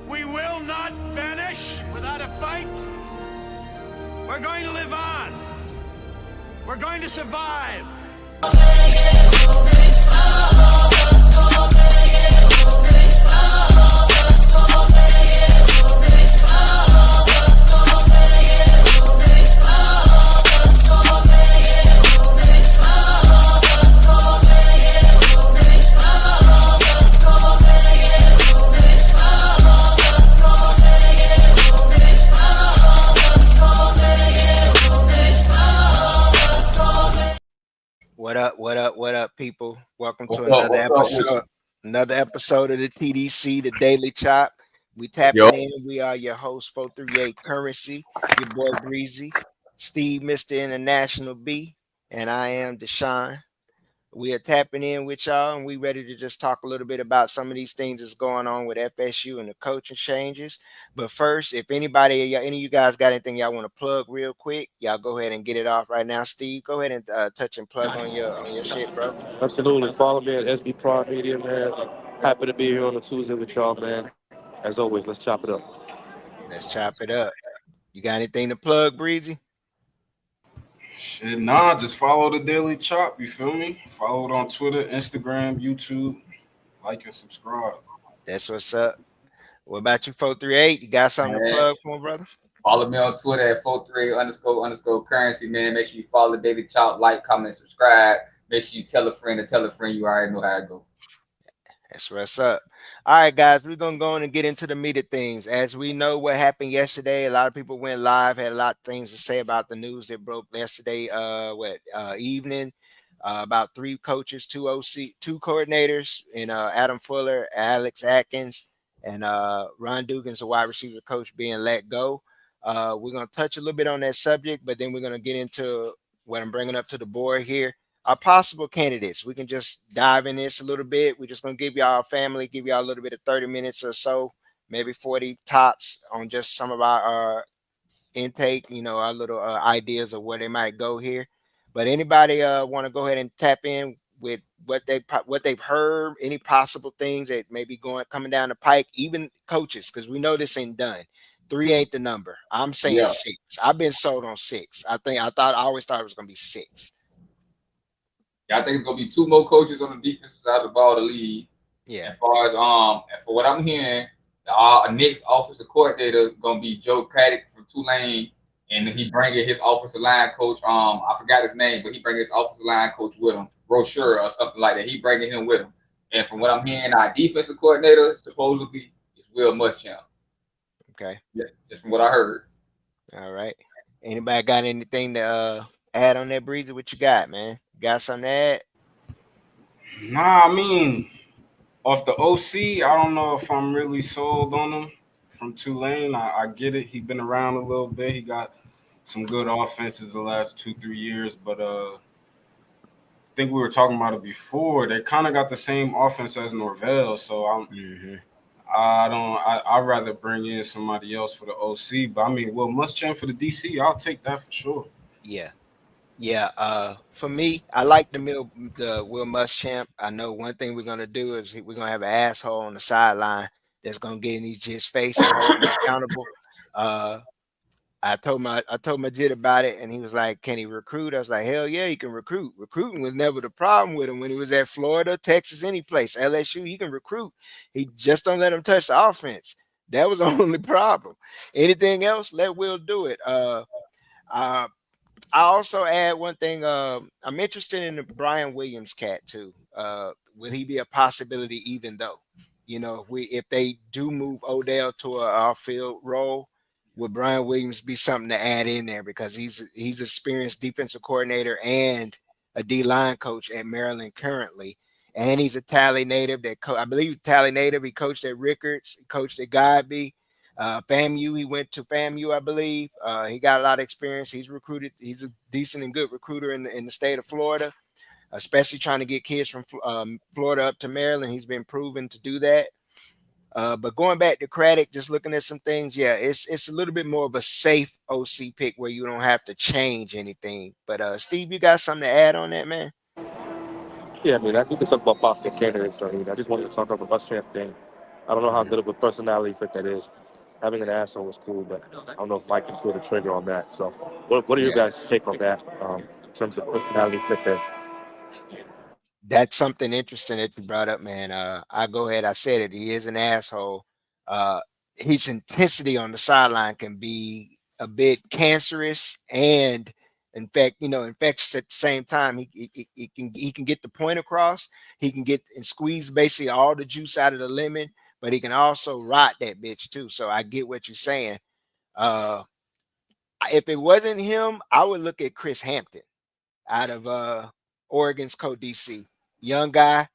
We will not vanish without a fight. We're going to live on. We're going to survive. What up, people? Welcome to Another episode of the TDC, the Daily Chop. We tapping in. We are your host, 438 Currency, your boy Breezy, Steve, Mr. International B, and I am Deshaun. We are tapping in with y'all, and we ready to just talk a little bit about some of these things that's going on with FSU and the coaching changes. But first, if any of you guys got anything y'all want to plug real quick, y'all go ahead and get it off right now. Steve, go ahead and touch and plug on your shit, bro. Absolutely. Follow me at SB Prime Media, man. Happy to be here on a Tuesday with y'all, man. As always, let's chop it up. Let's chop it up. You got anything to plug, Breezy? Shit, nah, just follow the Daily Chop, you feel me? Follow it on Twitter, Instagram, YouTube. Like and subscribe. That's what's up. What about you, 438? You got something to plug for, brother? Follow me on Twitter at 438__currency, man. Make sure you follow the Daily Chop, like, comment, subscribe. Make sure you tell a friend to tell a friend. You already know how it go. That's what's up. All right, guys, we're going to go on and get into the meat of things. As we know what happened yesterday, a lot of people went live, had a lot of things to say about the news that broke yesterday evening. About 3 coaches, 2 coordinators, and Adam Fuller, Alex Atkins, and Ron Dugan's, the wide receiver coach, being let go. We're going to touch a little bit on that subject, but then we're going to get into what I'm bringing up to the board here. Our possible candidates. We can just dive in this a little bit. We're just going to give y'all a little bit of 30 minutes or so, maybe 40 tops on just some of our intake, our little ideas of where they might go here. But anybody want to go ahead and tap in with what they've heard, any possible things that may be coming down the pike, even coaches, because we know this ain't done. 3 ain't the number. I'm saying 6. I've been sold on 6. I always thought it was going to be 6. Yeah, I think it's gonna be 2 more coaches on the defensive side of the ball to lead. Yeah. As far as and for what I'm hearing, the next offensive coordinator gonna be Joe Craddock from Tulane, and he bringing his offensive line coach. I forgot his name, but he bringing his offensive line coach with him, Brochure or something like that. He bringing him with him. And from what I'm hearing, our defensive coordinator supposedly is Will Muschamp. Okay. Yeah, just from what I heard. All right. Anybody got anything to add on that, Breezy? What you got, man? Got something to add? Nah, I mean, off the OC, I don't know if I'm really sold on him from Tulane. I get it. He's been around a little bit. He got some good offenses the last 2-3 years, but I think we were talking about it before. They kind of got the same offense as Norvell, so I'd rather bring in somebody else for the OC. But I mean, Will Muschamp for the DC, I'll take that for sure. Yeah. For me, I like the Will Muschamp. I know one thing we're gonna do is we're gonna have an asshole on the sideline that's gonna get in his face and hold him accountable. I told my jit about it, and he was like, "Can he recruit?" I was like, "Hell yeah, he can recruit. Recruiting was never the problem with him when he was at Florida, Texas, any place. LSU, he can recruit. He just don't let him touch the offense. That was the only problem. Anything else, let Will do it." I also add one thing. I'm interested in the Brian Williams cat too. Will he be a possibility? Even though, if they do move Odell to a off-field role, would Brian Williams be something to add in there, because he's experienced defensive coordinator and a D-line coach at Maryland currently, and he's a Tally native. I believe Tally native. He coached at Rickards. He coached at Godby. FAMU, he went to FAMU, I believe. He got a lot of experience. He's recruited. He's a decent and good recruiter in the state of Florida, especially trying to get kids from Florida up to Maryland. He's been proven to do that. But going back to Craddock, just looking at some things, it's a little bit more of a safe OC pick where you don't have to change anything. But Steve, you got something to add on that, man? Yeah, I mean, we can talk about possible candidates. I just wanted to talk about the Muschamp thing. I don't know how good of a personality fit that is. Having an asshole was cool, but I don't know if Mike can pull the trigger on that. So, what are your guys' take on that in terms of personality fit there? That's something interesting that you brought up, man. I go ahead. I said it. He is an asshole. Uh, his intensity on the sideline can be a bit cancerous and, in fact, infectious at the same time. He can get the point across. He can get and squeeze basically all the juice out of the lemon, but he can also rot that bitch too. So I get what you're saying. If it wasn't him, I would look at Chris Hampton out of Oregon's co-DC. Young guy,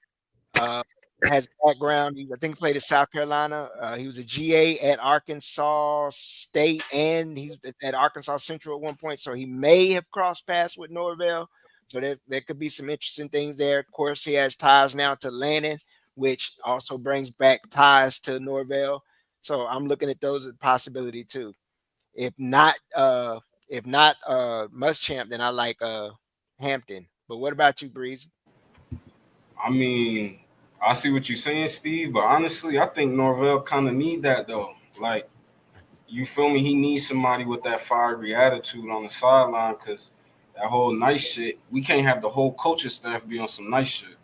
has a background. I think he played at South Carolina. He was a GA at Arkansas State, and he was at Arkansas Central at one point. So he may have crossed paths with Norvell. So there could be some interesting things there. Of course, he has ties now to Lannon, which also brings back ties to Norvell. So I'm looking at those as a possibility too. If not Muschamp, then I like Hampton. But what about you, Breezy? I mean, I see what you're saying, Steve, but honestly, I think Norvell kind of need that though. Like, you feel me? He needs somebody with that fiery attitude on the sideline because that whole nice shit, we can't have the whole coaching staff be on some nice shit.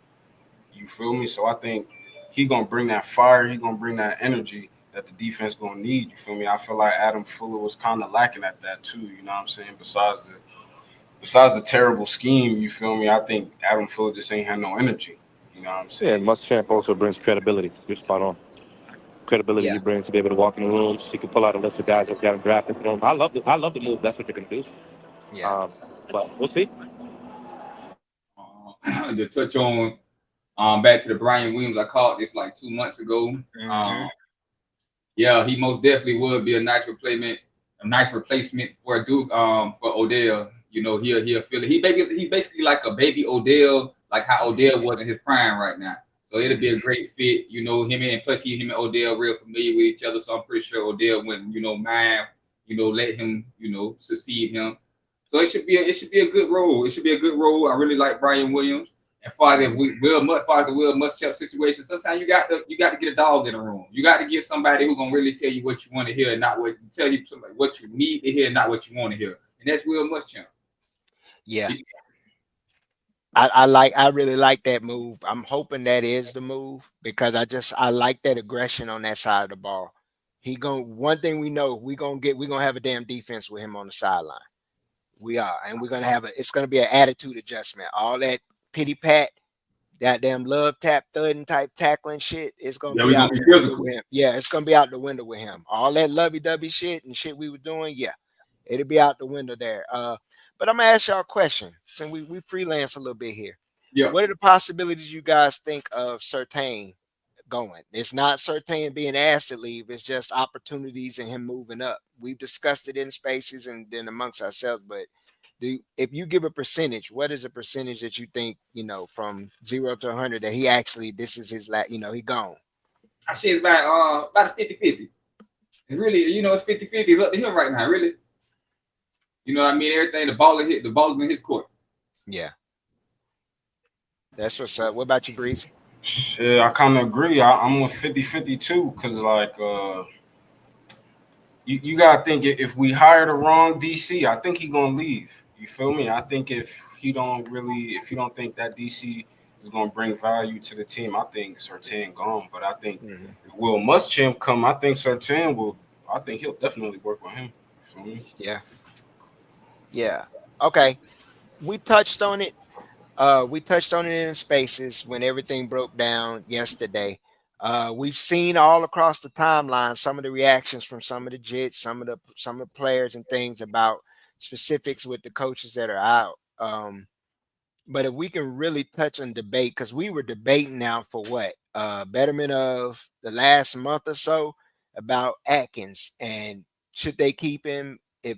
You feel me? So I think he gonna bring that fire. He gonna bring that energy that the defense gonna need. You feel me? I feel like Adam Fuller was kind of lacking at that too. You know what I'm saying? Besides the terrible scheme, you feel me? I think Adam Fuller just ain't had no energy. You know what I'm Yeah, saying? and Muschamp also brings credibility. You're spot on. Credibility Yeah. he brings to be able to walk in the rooms. He can pull out a list of guys that got him drafted. I love the move. That's what you're gonna do. Yeah. But we'll see. To touch on back to the Brian Williams, I caught this like 2 months ago. Yeah, he most definitely would be a nice replacement for Duke, for Odell. You know, he'll feel it. He's basically like a baby Odell, like how Odell was in his prime right now. So it'll be a great fit. You know, him and Odell real familiar with each other. So I'm pretty sure Odell wouldn't, mind, let him, succeed him. So it should be a good role. It should be a good role. I really like Brian Williams. And far as the Will Muschamp situation, sometimes you got to get a dog in the room. You got to get somebody who's gonna really tell you what you want to hear, and not tell you somebody what you need to hear, not what you want to hear. And that's Will Muschamp. Yeah. I really like that move. I'm hoping that is the move because I like that aggression on that side of the ball. One thing we know, we're gonna have a damn defense with him on the sideline. We are, and it's gonna be an attitude adjustment. All that pity pat, that damn love tap, thudding type tackling shit, it's gonna be out the window with him. Yeah, it's gonna be out the window with him. All that lovey-dovey shit and shit we were doing, yeah, it'll be out the window there. But I'm gonna ask y'all a question since we freelance a little bit here. Yeah. What are the possibilities you guys think of Surtain going? It's not Surtain being asked to leave, it's just opportunities and him moving up. We've discussed it in spaces and then amongst ourselves, but if you give a percentage, what is a percentage that you think, from 0 to 100 that he actually, this is his he gone? I say it's about a 50-50. It's really, it's 50-50. It's up to him right now, really. You know what I mean? Everything, the ball is in his court. Yeah. That's what's up. What about you, Breeze? Yeah, I kind of agree. I'm with 50-50 too, because like you gotta think if we hire the wrong DC, I think he gonna leave. You feel me? I think if you don't think that DC is gonna bring value to the team, I think Surtain gone. But I think if Will Muschamp come, I think he'll definitely work with him. You feel me? Yeah. Okay. We touched on it. In spaces when everything broke down yesterday. We've seen all across the timeline some of the reactions from some of the Jets, some of the players and things about specifics with the coaches that are out. But if we can really touch on debate, because we were debating now for what betterment of the last month or so about Atkins and should they keep him? If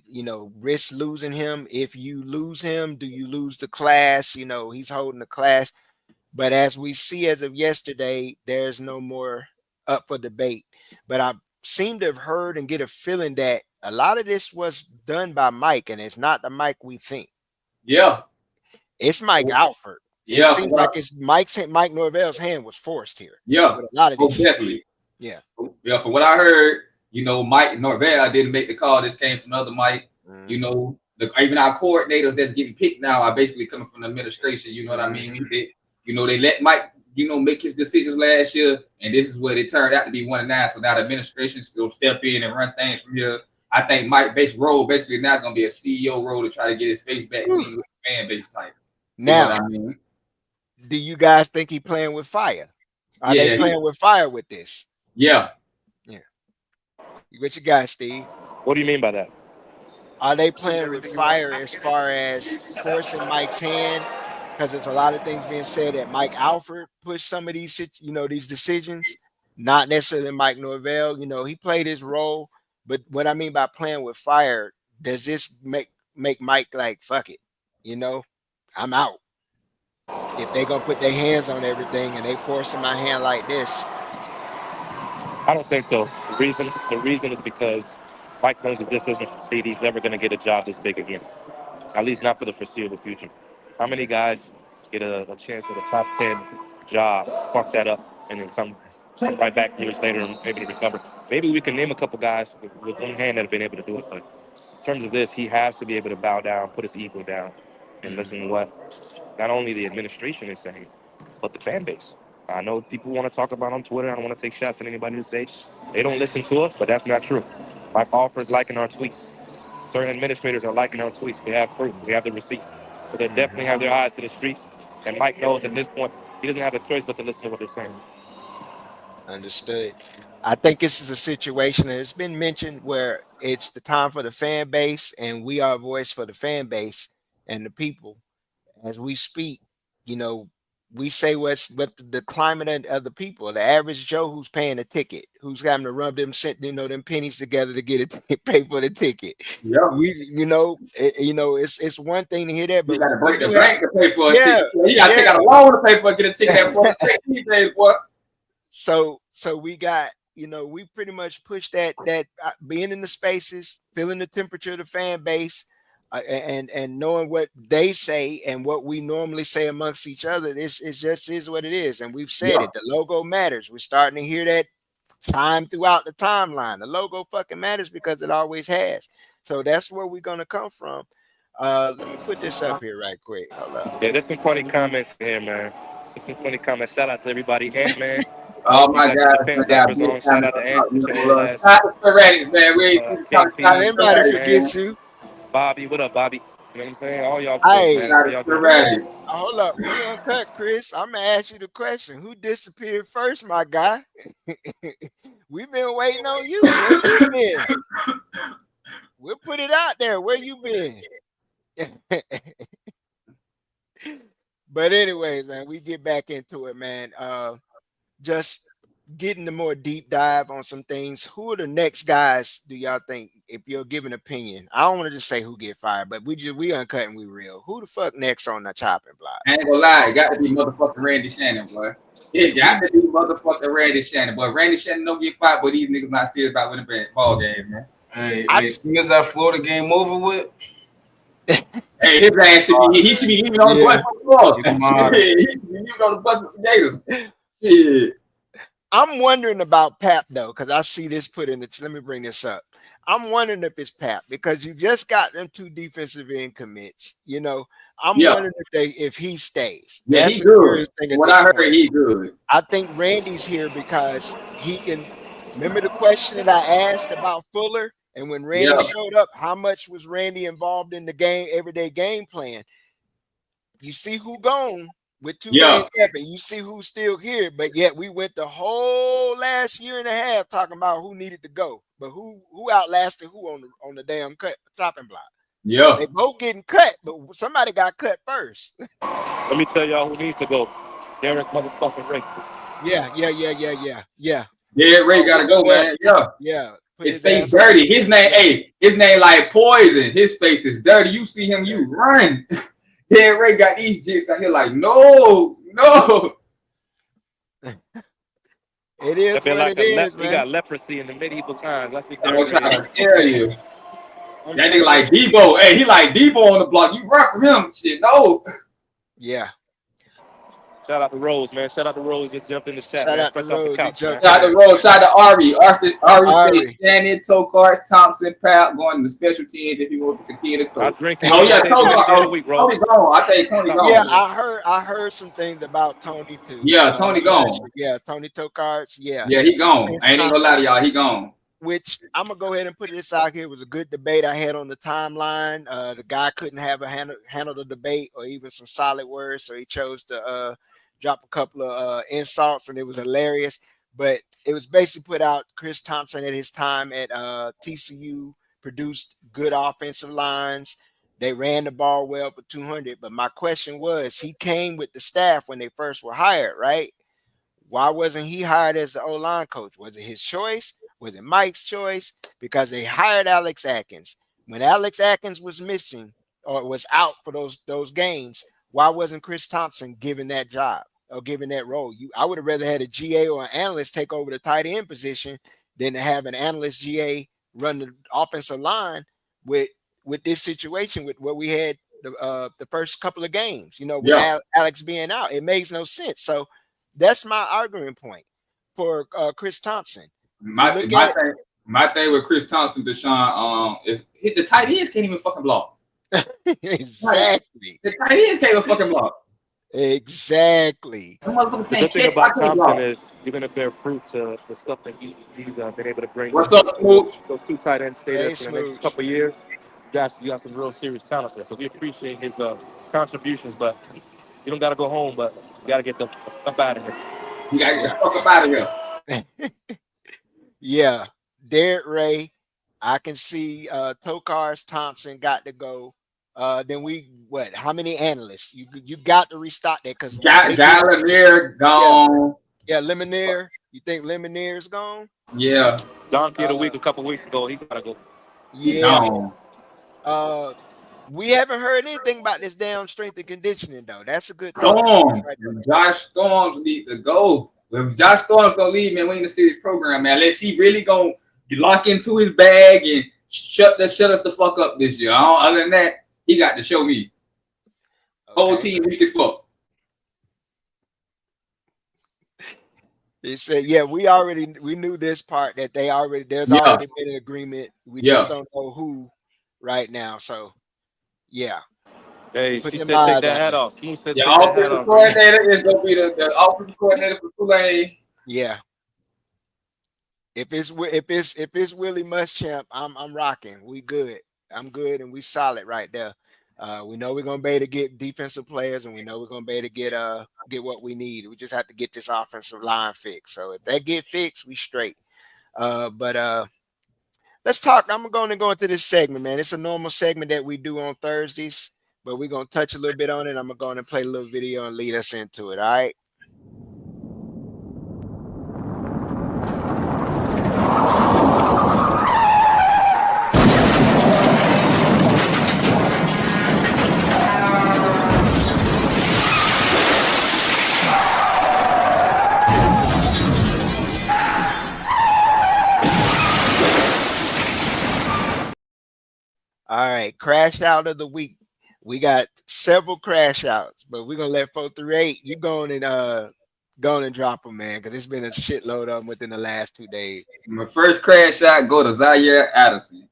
risk losing him. If you lose him, do you lose the class? He's holding the class. But as we see as of yesterday, there's no more up for debate. But I seem to have heard and get a feeling that a lot of this was done by Mike, and it's not the Mike we think. Yeah. It's Mike Alford. Yeah. It seems like it's Mike Norvell's hand was forced here. Yeah. With a lot of this definitely. Yeah. Yeah, from what I heard, Mike Norvell didn't make the call. This came from the other Mike. Mm-hmm. Even our coordinators that's getting picked now are basically coming from the administration. You know what I mean? They let Mike, make his decisions last year, and this is what it turned out to be 1-9. So now the administration still step in and run things from here. I think Mike's role basically now going to be a CEO role to try to get his face back clean with the fan base type. Now, you know what I mean? Do you guys think he playing with fire? Are Yeah, they playing with fire with this? Yeah. What you got, Steve? What do you mean by that? Are they playing with fire as far as forcing Mike's hand? Because there's a lot of things being said that Mike Alford pushed some of these, these decisions, not necessarily Mike Norvell. He played his role, but what I mean by playing with fire, does this make Mike like, fuck it, I'm out? If they gonna put their hands on everything and they forcing my hand like this. I don't think so. The reason is because Mike knows if this doesn't succeed, he's never going to get a job this big again. At least not for the foreseeable future. How many guys get a chance at a top 10 job, fuck that up, and then come right back years later and able to recover? Maybe we can name a couple guys with one hand that have been able to do it, but in terms of this, he has to be able to bow down, put his ego down, and listen to what not only the administration is saying, but the fan base. I know people want to talk about on Twitter. I don't want to take shots at anybody to say they don't listen to us, but that's not true. Mike Alford's liking our tweets. Certain administrators are liking our tweets. We have proof. We have the receipts. So they definitely have their eyes to the streets. And Mike knows at this point he doesn't have a choice but to listen to what they're saying. Understood. I think this is a situation that has been mentioned where it's the time for the fan base, and we are a voice for the fan base and the people. As we speak, we say what the climate of the people, the average Joe who's paying a ticket, who's having to rub them them pennies together to get it, pay for the ticket. Yeah. It's one thing to hear that, but you got to break the bank to pay for a ticket. You got to take out a loan to pay for get a ticket for these days, boy. So we got, we pretty much push that being in the spaces, feeling the temperature of the fan base. And knowing what they say and what we normally say amongst each other, this is what it is. And we've said it. The logo matters. We're starting to hear that time throughout the timeline. The logo fucking matters because it always has. So that's where we're gonna come from. Let me put this up here right quick. Hold up. Yeah, there's some funny comments here, man. There's some funny comments. Shout out to everybody. Ant-Man. Oh my God! Shout out to Ant-Man. Man. Everybody forgets you. Bobby, what up, Bobby? You know what I'm saying? All y'all. Hey, man. Hold up. We uncut, Chris. I'm gonna ask you the question. Who disappeared first, my guy? We've been waiting on you. Where you been? We'll put it out there. Where you been? But anyways, man, we get back into it, man. Just getting the more deep dive on some things. Who are the next guys do y'all think, if you're giving an opinion? I don't want to just say who get fired, but we uncut and we real. Who the fuck next on the chopping block? I ain't gonna lie, it got to be motherfucking Randy Shannon, boy. It got to be motherfucking Randy Shannon, boy. Randy Shannon don't get fired, but these niggas not serious about winning a ball game, man. Hey, as soon as that Florida game over with, hey, his ass he should be leaving on the bus for the He should be leaving on the bus with the Gators. Yeah. I'm wondering about Pap though, because I see this put in the. Let me bring this up. I'm wondering if it's Pap because you just got them 2 defensive end commits. I'm wondering if he stays. Yeah, that's he good. What I heard, he good. I think Randy's here because he can. Remember the question that I asked about Fuller, and when Randy showed up, how much was Randy involved in the game, everyday game plan? You see who gone. With 2 games left, and you see who's still here, but yet we went the whole last year and a half talking about who needed to go, but who outlasted who on the damn chopping block. Yeah, they both getting cut, but somebody got cut first. Let me tell y'all who needs to go. Derek motherfucking Ray. Yeah. Yeah, Ray gotta go, man. Yeah. His face dirty. His name like poison. His face is dirty. You see him, you run. Yeah, Ray got these jits out here like, no. It is what like it is, man. We got leprosy in the medieval times. Let's be I'm trying to tell you. That nigga like Debo. Hey, he like Debo on the block. You run from him. Shit, no. Yeah. Shout out to Rose, man. Shout out to Rose. Just jumped in the chat, Shout man. out to Fresh off the Rose. He couch, man. jumped Shout out to in. Rose. Shout out to Ari. Ari said Ari. Shannon, toe cards, Thompson, Proud, going to the special teams if he wants to continue to I coach. drink Oh yeah, Tony. any day of the week, Rose. Tony gone. I think Tony gone. Yeah, I heard some things about Tony too. Yeah, Tony gone. Yeah, Tony Tokarts. Yeah. Yeah, he gone. Chris I ain't gonna lie to y'all. He gone. Which I'm gonna go ahead and put this out here. It was a good debate I had on the timeline. The guy couldn't have handle the debate or even some solid words, so he chose to drop a couple of insults, and it was hilarious. But it was basically put out. Chris Thompson at his time at TCU produced good offensive lines. They ran the ball well for 200. But my question was, he came with the staff when they first were hired, right? Why wasn't he hired as the O-line coach? Was it his choice? Was it Mike's choice? Because they hired Alex Atkins. When Alex Atkins was missing or was out for those games, why wasn't Chris Thompson given that job or given that role? I would have rather had a GA or an analyst take over the tight end position than to have an analyst GA run the offensive line with this situation with what we had the first couple of games, with Alex being out. It makes no sense. So that's my argument point for Chris Thompson. My thing with Chris Thompson, Deshaun, is the tight ends can't even fucking block. Exactly. The tight ends can't even fucking block. Exactly. The good thing about Thompson is you're gonna bear fruit to the stuff that he's been able to bring. What's up, Smooth? Those two tight ends stay there for the next couple of years. You got some real serious talent there. So we appreciate his contributions, but you don't gotta go home, but you gotta get the fuck out of here. You gotta get the fuck up out of here. Yeah, Derek Ray. I can see Tokars Thompson got to go. Then how many analysts? You got to restock that because Galore gone. Yeah, Lemonnier. You think Lemonier's gone? Yeah. Donkey of the week a couple weeks ago, he gotta go. Yeah. We haven't heard anything about this damn strength and conditioning though. That's a good Storm. Josh Storms need to go. If Josh Storms gonna leave, man, we need to see this program, man. Unless he really gonna lock into his bag and shut us the fuck up this year. Other than that, he got to show me. Okay. Whole team weak as fuck. He said, "Yeah, we knew this part that there's already been an agreement. We just don't know who right now." So, yeah. Hey, she said take that hat off. She said the offensive coordinator is gonna be the offensive coordinator for Tulane. Yeah. If it's Willie Muschamp, I'm rocking. We good. I'm good, and we solid right there. We know we're gonna be able to get defensive players, and we know we're gonna be able to get what we need. We just have to get this offensive line fixed. So if that get fixed, we straight. But let's talk. I'm going to go into this segment, man. It's a normal segment that we do on Thursdays, but we're gonna touch a little bit on it. I'm going to play a little video and lead us into it. All right. All right, crash out of the week. We got several crash outs, but we're gonna let 438. You go and drop them, man, because it's been a shitload of them within the last 2 days. My first crash out go to Zaire Addison.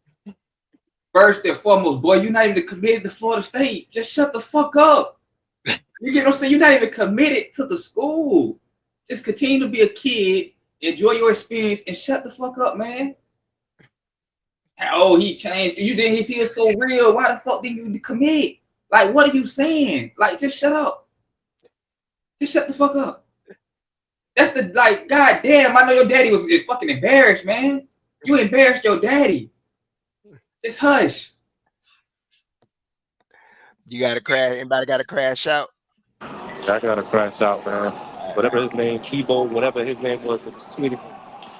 First and foremost, boy, you're not even committed to Florida State. Just shut the fuck up. You get what I'm saying? You're not even committed to the school. Just continue to be a kid, enjoy your experience, and shut the fuck up, man. Oh, he changed. He feels so real. Why the fuck didn't you commit? Like, what are you saying? Like, just shut up. Just shut the fuck up. That's god damn, I know your daddy was fucking embarrassed, man. You embarrassed your daddy. Just hush. You got to crash. Anybody got to crash out? I got to crash out, man. Whatever his name, Tebow, whatever his name was, it was tweeting.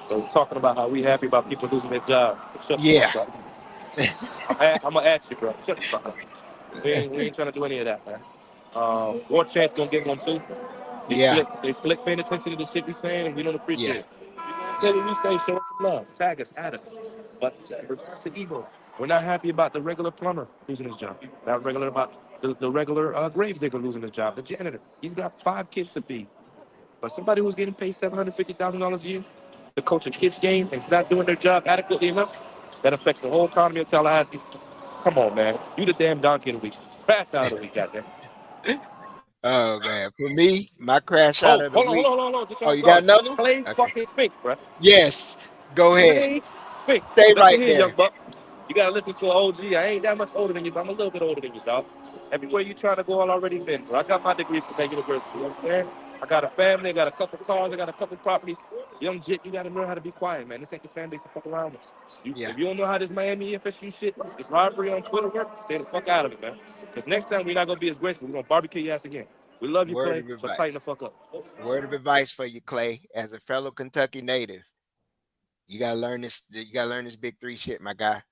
So we're talking about how we happy about people losing their job. Shut the fuck up. I'm gonna ask you, bro. Shut the fuck up. We ain't trying to do any of that, man. War Chance gonna get one too. They slick paying attention to the shit we saying, and we don't appreciate it. Say what we say, show us some love. Tag us, add us. But reverse the ego. We're not happy about the regular plumber losing his job. Not regular about the regular grave digger losing his job. The janitor, he's got 5 kids to feed. But somebody who's getting paid $750,000 a year to coach a kid's game and is not doing their job adequately enough, that affects the whole economy of Tallahassee. Come on, man. You the damn donkey of the week. Crash out of the week, goddamn. Oh man, for me, my crash out of the week. Hold on. Oh, you got another one? Clay Okay. fucking Fink, bro. Yes, go ahead. Clay Fink. Stay Listen right here, there. young buck. You gotta listen to an OG. I ain't that much older than you, but I'm a little bit older than you, dog. Everywhere you trying to go, I've already been, bro. I got my degree from that university. You understand? I got a family. I got a couple cars. I got a couple properties. Young Jit, you gotta learn how to be quiet, man. This ain't the fan base to fuck around with. If you don't know how this Miami FSU shit, this rivalry on Twitter work, stay the fuck out of it, man. Because next time we're not gonna be as graceful. We're gonna barbecue your ass again. We love you, Clay, but tighten the fuck up. Word of advice for you, Clay, as a fellow Kentucky native. You gotta learn this. You gotta learn this Big 3 shit, my guy.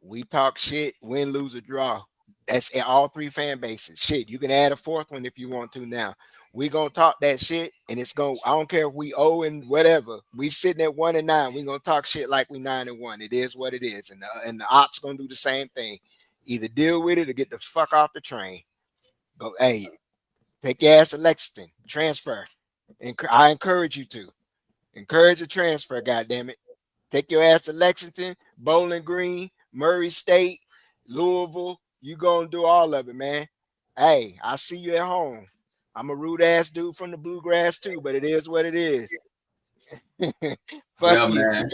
We talk shit, win, lose, or draw. That's in all 3 fan bases. Shit, you can add a 4th one if you want to now. We gonna talk that shit, and it's gonna. I don't care if we 0 and whatever. We sitting at 1 and 9. We gonna talk shit like we 9 and 1. It is what it is, and the ops gonna do the same thing. Either deal with it or get the fuck off the train. Go, hey, take your ass to Lexington, transfer. And I encourage you to encourage a transfer. Goddamn it, take your ass to Lexington, Bowling Green, Murray State, Louisville. You gonna do all of it, man. Hey, I see you at home. I'm a rude ass dude from the bluegrass too, but it is what it is. Fuck you. Man.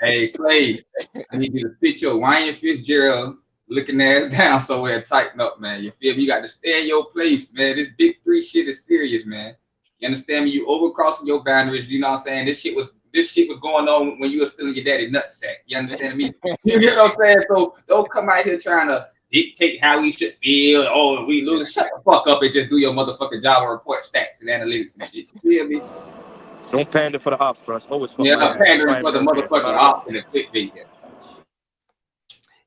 Hey, Clay, I need you to sit your Ryan Fitzgerald looking ass down somewhere and tighten up, man. You feel me? You got to stay in your place, man. This Big 3 shit is serious, man. You understand me? You overcrossing your boundaries. You know what I'm saying? This shit was going on when you were still in your daddy nutsack. You understand me? You get what I'm saying? So don't come out here trying to dictate how we should feel. Oh, we lose. Shut the fuck up and just do your motherfucking job and report stats and analytics and shit. You feel me? Don't pander for the ops, bro. Always fuck I'm pandering for the motherfucking ops and the clickbait.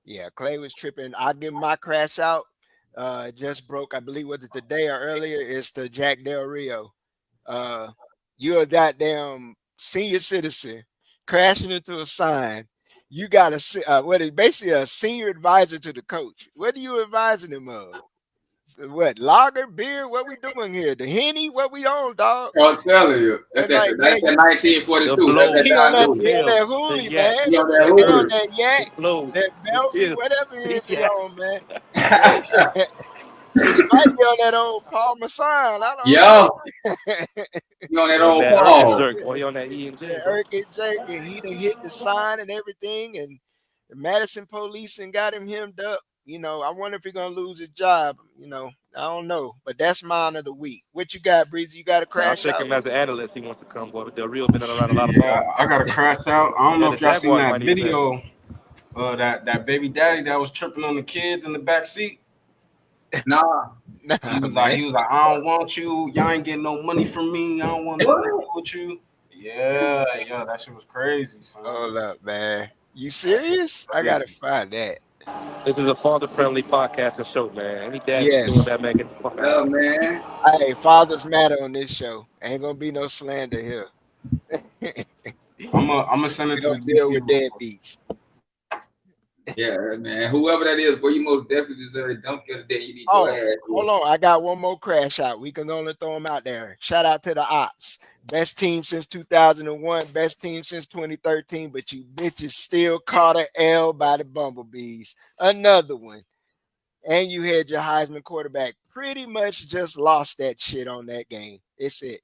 Yeah, Clay was tripping. I'll give my crash out. Just broke, I believe, was it today or earlier? It's the Jack Del Rio. You're a goddamn senior citizen crashing into a sign. You got what is basically a senior advisor to the coach. What are you advising him of? What, lager, beer? What we doing here? The Henny? What we on, dog? I'm telling you, that's that 1942. That's he on that Hoolie, man. He on that yak, that Belgian, whatever it is he on, man. He might be on that old Paul Masson. I don't know. You on that old Paul. Or you on that E and J. And he done hit the sign and everything, and the Madison police and got him hemmed up. You know, I wonder if he's gonna lose his job. You know, I don't know, but that's mine of the week. What you got, Breezy? You got a crash out? I'll take him as an analyst. He wants to come, boy. Del Rio been around a lot of balls. I got a crash out. I don't know if y'all seen that video. That baby daddy that was tripping on the kids in the back seat. Nah. He was like, I don't want you. Y'all ain't getting no money from me. I don't want to deal with you. Yeah, that shit was crazy. Son. Hold up, man. You serious? I gotta find that. This is a father-friendly podcast and show, man. Any dad doing that, man, get the fuck out. Oh, man. Hey, fathers matter on this show. Ain't gonna be no slander here. I'm gonna send it to the deal with deadbeats. Yeah, man. Whoever that is, boy, you most definitely deserve it. Don't get a day. You need hold on. I got one more crash out. We can only throw them out there. Shout out to the ops. Best team since 2001. Best team since 2013. But you bitches still caught an L by the Bumblebees. Another one. And you had your Heisman quarterback pretty much just lost that shit on that game. It's it.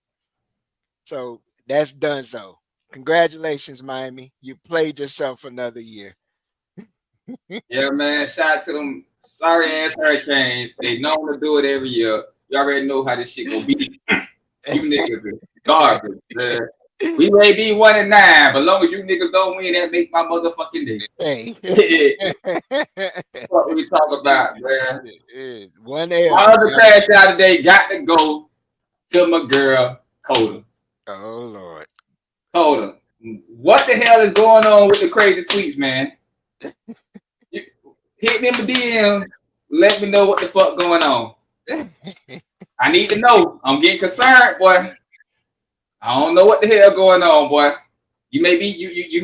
So that's donezo. Congratulations, Miami. You played yourself another year. Yeah, man. Shout out to them sorry ass Hurricanes. They known to do it every year. You already know how this shit gonna be. You niggas is garbage. We may be 1 and 9, but long as you niggas don't win, that make my motherfucking day. Hey. What we talk about, man? 1 L. My other crash out today got to go to my girl Coda. Oh Lord. Coda, what the hell is going on with the crazy tweets, man? Hit me in the DM. Let me know what the fuck going on. I need to know. I'm getting concerned, boy. I don't know what the hell going on, boy. You may be you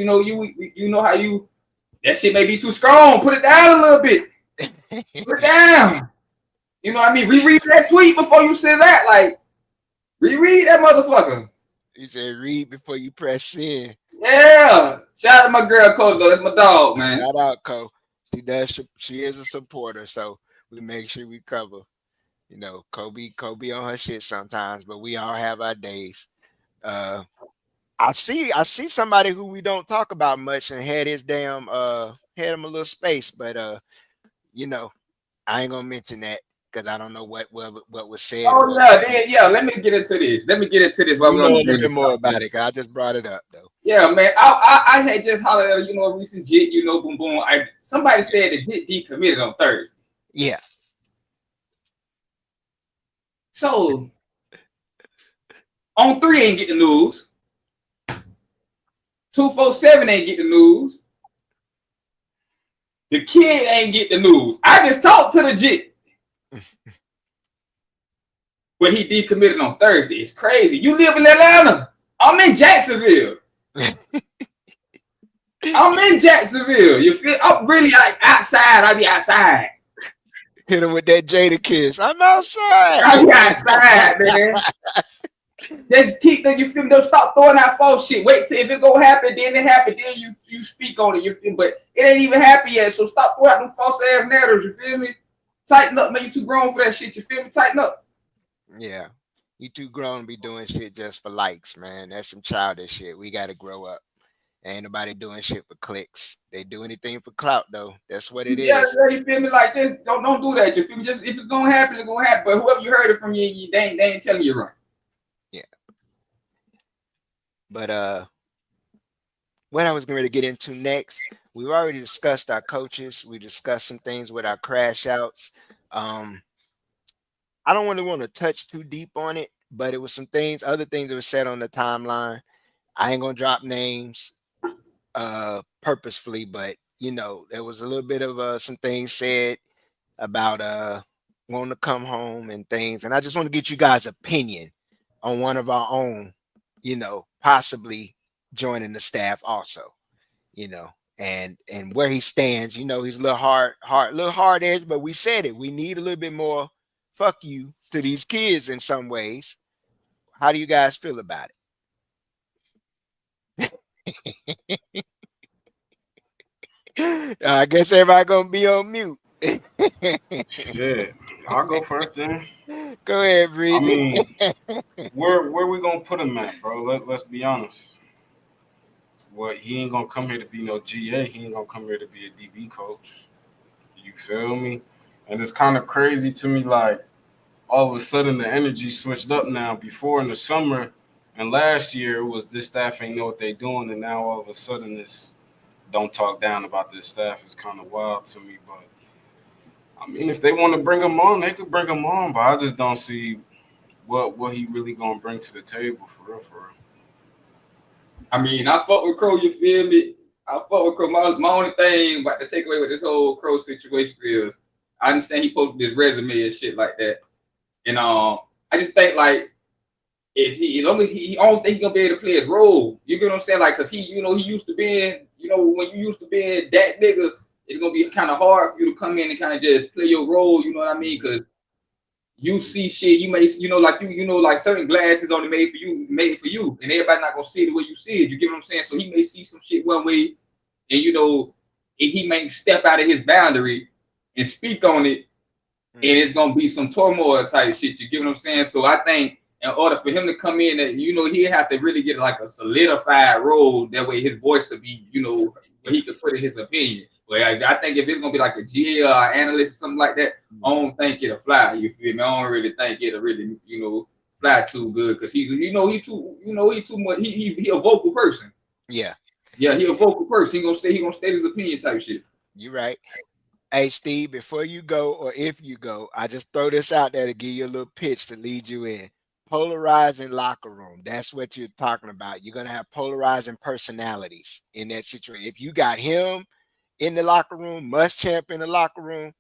know how you that shit may be too strong. Put it down a little bit. Put it down. You know what I mean? Reread that tweet before you send that. Like, reread that motherfucker. You said read before you press send. Yeah. Shout out to my girl, Cole, though. That's my dog, man. Shout out, Cole. She is a supporter, so we make sure we cover. You know, Kobe on her shit sometimes, but we all have our days. I see somebody who we don't talk about much and had his damn had him a little space, but you know, I ain't gonna mention that because I don't know what was said. Oh yeah, let me get into this. While we're on a little bit more about it. I just brought it up though. Yeah, man. I had just hollered at a recent Jit, boom boom. Somebody said the Jit decommitted on Thursday. Yeah. So on 3 ain't get the news. 247 ain't get the news. The kid ain't get the news. I just talked to the Jit. But he decommitted on Thursday. It's crazy. You live in Atlanta. I'm in Jacksonville. You feel? I'm really like outside. I be outside. Hit him with that Jada kiss. I'm outside. I be outside, man. Just keep that. You feel me? Don't stop throwing that false shit. Wait till if it's gonna happen, then it happen. Then you speak on it. You feel? But it ain't even happened yet. So stop throwing out them false ass narratives. You feel me? Tighten up, man. You too grown for that shit. You feel me? Tighten up. Yeah, you too grown to be doing shit just for likes, man. That's some childish shit. We got to grow up. Ain't nobody doing shit for clicks. They do anything for clout, though. That's what it is. Yeah, you feel me? Like, just don't do that. You feel me? Just if it's gonna happen, it's gonna happen. But whoever you heard it from, they ain't telling you right. Yeah. But what I was going to get into next, we've already discussed our coaches. We discussed some things with our crash outs. I don't really want to touch too deep on it, but it was some things, other things that were said on the timeline. I ain't gonna drop names purposefully, but there was a little bit of some things said about wanting to come home and things. And I just want to get you guys' opinion on one of our own, possibly joining the staff also, and where he stands. He's a little hard edge, but we said it. We need a little bit more fuck you to these kids in some ways. How do you guys feel about it? I guess everybody gonna be on mute. Yeah, I'll go first then. Go ahead, Breezy. I mean, where we gonna put him at, bro? Let's be honest. He ain't gonna come here to be no GA. He ain't gonna come here to be a DB coach. You feel me? And it's kind of crazy to me, like, all of a sudden the energy switched up now. Before in the summer and last year it was this staff ain't know what they doing, and now all of a sudden it's don't talk down about this staff. It's kind of wild to me. But I mean, if they want to bring him on, they could bring him on, but I just don't see what he really gonna bring to the table for real. I mean, I fuck with Crow, you feel me? I fuck with Crow. My only thing about the takeaway with this whole Crow situation is I understand he posted his resume and shit like that. And I just think like I don't think he's gonna be able to play his role. You get what I'm saying? Like, cause he used to being, when you used to being that nigga, it's gonna be kind of hard for you to come in and kind of just play your role. You know what I mean? Cause you see shit, you may, like certain glasses only made for you, and everybody not gonna see it the way you see it. You get what I'm saying? So he may see some shit one way, and he may step out of his boundary and speak on it. And it's gonna be some turmoil type shit. You get what I'm saying? So I think in order for him to come in, that he'd have to really get like a solidified role. That way his voice would be, where he could put in his opinion. But I think if it's gonna be like a GA or analyst or something like that, I don't think it'll fly. You feel me? I don't really think it'll really, fly too good because he too much. He a vocal person. Yeah, he a vocal person. He gonna state his opinion type shit. You're right. Hey, Steve, before you go, or if you go, I just throw this out there to give you a little pitch to lead you in. Polarizing locker room. That's what you're talking about. You're going to have polarizing personalities in that situation. If you got him in the locker room, Muschamp in the locker room,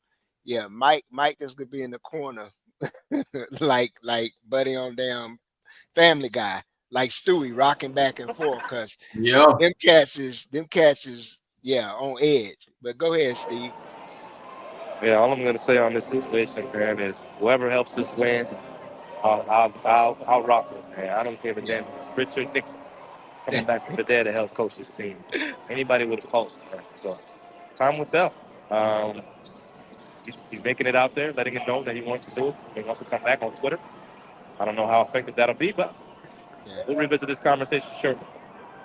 yeah, Mike is going to be in the corner like Buddy on damn Family Guy, like Stewie rocking back and forth because them cats is Yeah, on edge. But go ahead, Steve. Yeah, all I'm going to say on this situation, man, is whoever helps us win, I'll rock with, man. I don't give a damn if it's Richard Nixon coming back from the dead to help coach this team. Anybody with a pulse, man. So time will tell. Um, he's making it out there, letting it know that he wants to do it. He wants to come back on Twitter. I don't know how effective that'll be, but we'll revisit this conversation shortly.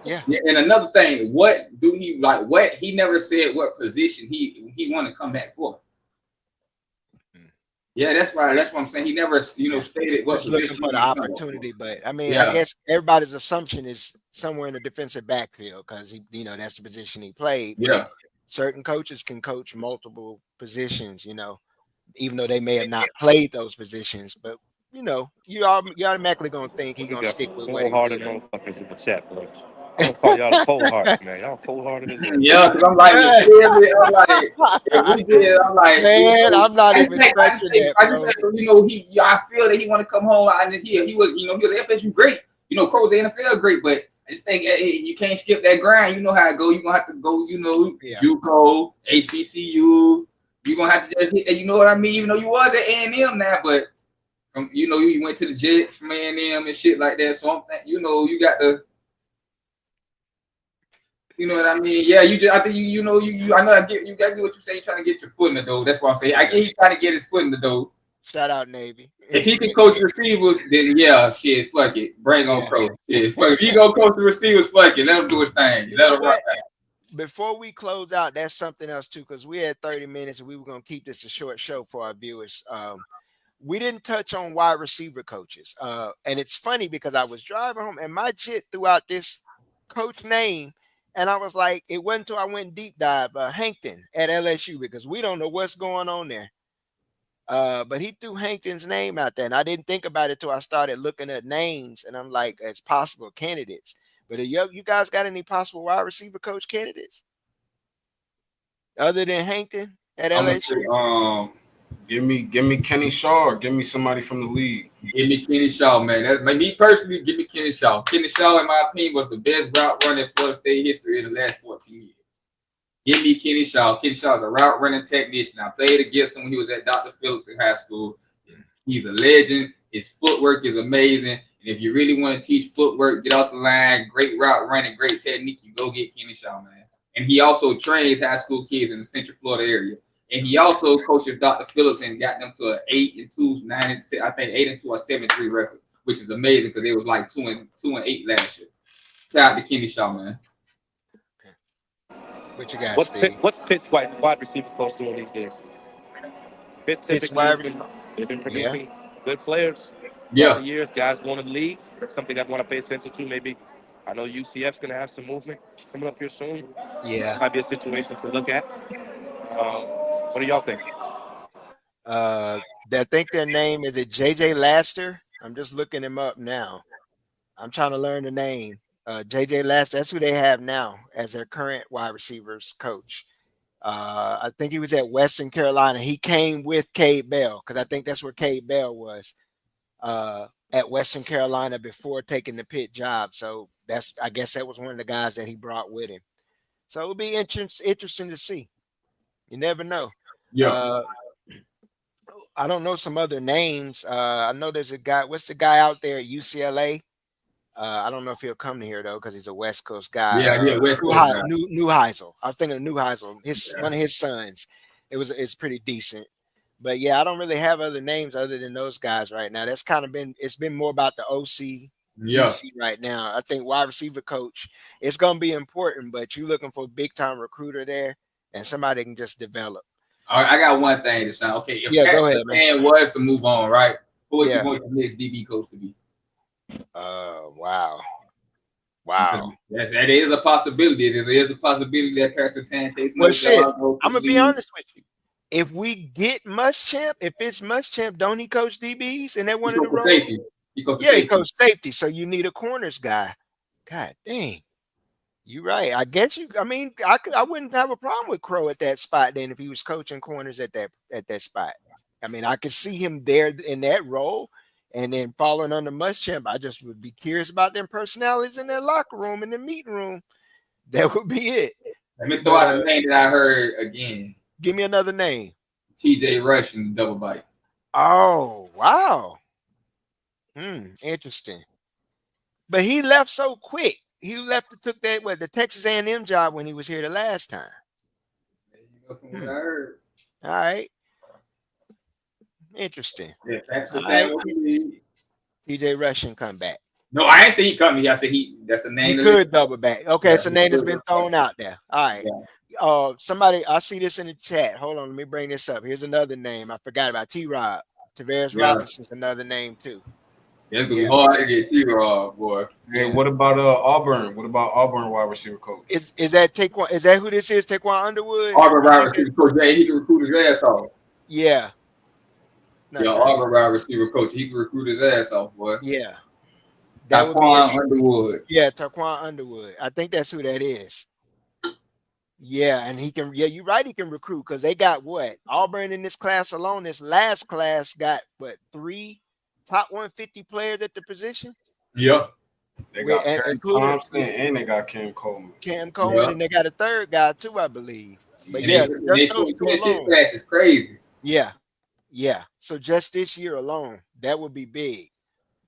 Yeah. And another thing, what do he like? What he never said what position he want to come back for. Yeah, that's right. That's what I'm saying. He never, stated what Just position looking for the opportunity. But I mean, I guess everybody's assumption is somewhere in the defensive backfield because that's the position he played. Yeah. But certain coaches can coach multiple positions, even though they may have not played those positions. But you automatically gonna think he's gonna stick with what he cold-hearted did. motherfuckers in the chat, bro. I'm gonna call y'all cold hearts, man. Y'all cold hearted as hell. Yeah, because I'm like, I'm like, man, I'm not even touching that, bro. I feel that he want to come home, and he was, he was FSU great, Crow the NFL great, but I just think you can't skip that grind. You know how it go. You gonna have to go, JUCO, HBCU. You gonna have to just hit that. You know what I mean? Even though you was at A&M now, but from you went to the Jets from A&M and shit like that. So I'm thinking, you got to. You know what I mean? Yeah, I think I know I get you guys get what you're saying. You're trying to get your foot in the door. That's what I'm saying. I get he's trying to get his foot in the door. Shout out Navy. If he can coach receivers, then yeah, shit, fuck it. Bring on Crow. Shit, fuck it. If you go coach the receivers, fuck it. Let him do his thing. Let him rock out. Before we close out, that's something else too, because we had 30 minutes and we were gonna keep this a short show for our viewers. We didn't touch on wide receiver coaches. And it's funny because I was driving home and my jit threw out this coach name. And I was like, it wasn't until I went deep dive, Hankton at LSU, because we don't know what's going on there. But he threw Hankton's name out there, and I didn't think about it till I started looking at names, and I'm like, as possible candidates. But you guys got any possible wide receiver coach candidates other than Hankton at LSU? Give me Kenny Shaw, or give me somebody from the league. Give me Kenny Shaw, man. That's me personally. Give me Kenny Shaw. Kenny Shaw, in my opinion, was the best route running Florida State history in the last 14 years. Give me Kenny Shaw. Kenny Shaw is a route running technician. I played against him when he was at Dr. Phillips in high school. He's a legend. His footwork is amazing. And if you really want to teach footwork, get off the line, great route running, great technique, you go get Kenny Shaw, man. And he also trains high school kids in the Central Florida area. And he also coaches Dr. Phillips and got them to an 8-2, 9-6, I think 8-2 or 7-3 record, which is amazing because they was like 2-8 last year. Shout out to Kenny Shaw, man. What you got, Steve? What's Pitt's wide receiver coach doing these days? Pitt typically they've been producing good players. Yeah. For years, guys going to the league. Something I want to pay attention to. Maybe I know UCF's going to have some movement coming up here soon. Yeah, might be a situation to look at. What do y'all think? I think their name is it JJ Laster. I'm just looking him up now. I'm trying to learn the name. JJ Laster. That's who they have now as their current wide receivers coach. I think he was at Western Carolina. He came with Cade Bell because I think that's where Cade Bell was at Western Carolina before taking the Pitt job. So I guess that was one of the guys that he brought with him. So it'll be interesting to see. You never know. Yeah. I don't know some other names. I know there's a guy. What's the guy out there at UCLA? I don't know if he'll come here though because he's a West Coast guy. West Coast guy. Neuheisel. I was thinking of Neuheisel. One of his sons. It's pretty decent. But yeah, I don't really have other names other than those guys right now. That's kind of it's been more about the OC DC right now. I think wide receiver coach, it's gonna be important, but you're looking for a big time recruiter there and somebody can just develop. All right, I got one thing to say. Okay, if go ahead, man. Was to move on, right? Who is going to the next DB coach to be? Wow. That is a possibility. There is a possibility that Pastor Tan takes. Well, shit. I'm gonna be honest with you. If we get Muschamp, if it's Muschamp, don't he coach DBs? And that one of the roles? He coached safety. So you need a corners guy. God dang. You're right. I guess I wouldn't have a problem with Crow at that spot then if he was coaching corners at that spot. I mean, I could see him there in that role and then following under Muschamp. I just would be curious about their personalities in their locker room, in the meeting room. That would be it. Let me throw out a name that I heard again. Give me another name. TJ Rush in the double bite. Oh, wow. Interesting. But he left so quick. He left and took the Texas A&M job when he was here the last time. There you go from what I heard. All right. Interesting. Yeah, thanks for right. telling TJ Rush can come back. No, I ain't say he coming. I said that's a name. He could double back. Okay, Yeah, it's a name that's been could. thrown out there. All right. Yeah. Somebody, I see this in the chat. Hold on, let me bring this up. Here's another name. I forgot about T-Rob. Tavares Robinson's another name too. Yeah, it's gonna be hard to get T-Rob, boy. Yeah. What about Auburn? What about Auburn wide receiver coach? Is that Taquan? Is that who this is? Taquan Underwood? Auburn wide receiver coach. Yeah, he can recruit his ass off. Yeah. Auburn wide receiver coach. He can recruit his ass off, boy. Yeah. Taquan Underwood. Yeah, Taquan Underwood. I think that's who that is. Yeah, and he can. Yeah, you're right. He can recruit because they got what Auburn in this class alone. This last class got what 3 top 150 players at the position. Yeah, they got Thompson and they got Cam Coleman. And they got a third guy too, I believe. But just those two alone. His class is crazy. Yeah. So just this year alone, that would be big.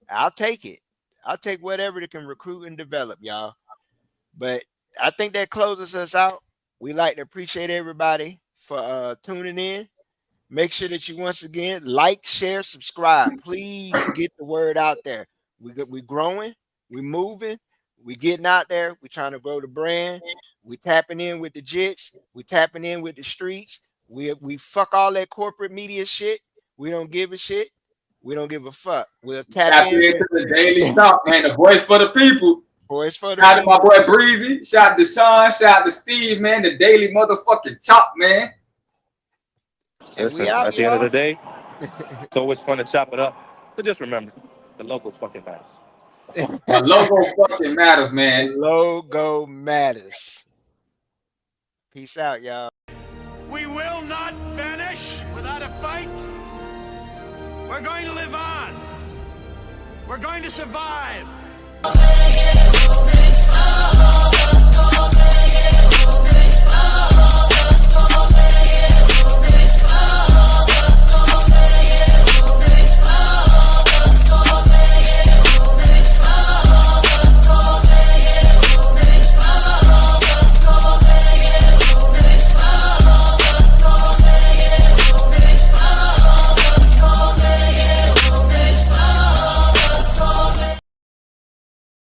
I'll take it. I'll take whatever that can recruit and develop, y'all. But I think that closes us out. We like to appreciate everybody for tuning in. Make sure that you once again like, share, subscribe. Please get the word out there. We're growing, we're moving, we're getting out there. We're trying to grow the brand. We're tapping in with the jits. We're tapping in with the streets. We fuck all that corporate media shit. We don't give a shit. We don't give a fuck. We'll tap into the daily talk, man. The voice for the people. Voice for the shout out to my boy Breezy. Shout out to Sean. Shout out to Steve, man. The daily motherfucking chop, man. Listen, at the end of the day, it's always fun to chop it up. But just remember, the logo fucking matters. The logo fucking matters, man. The logo matters. Peace out, y'all. We will not vanish without a fight. We're going to live on. We're going to survive.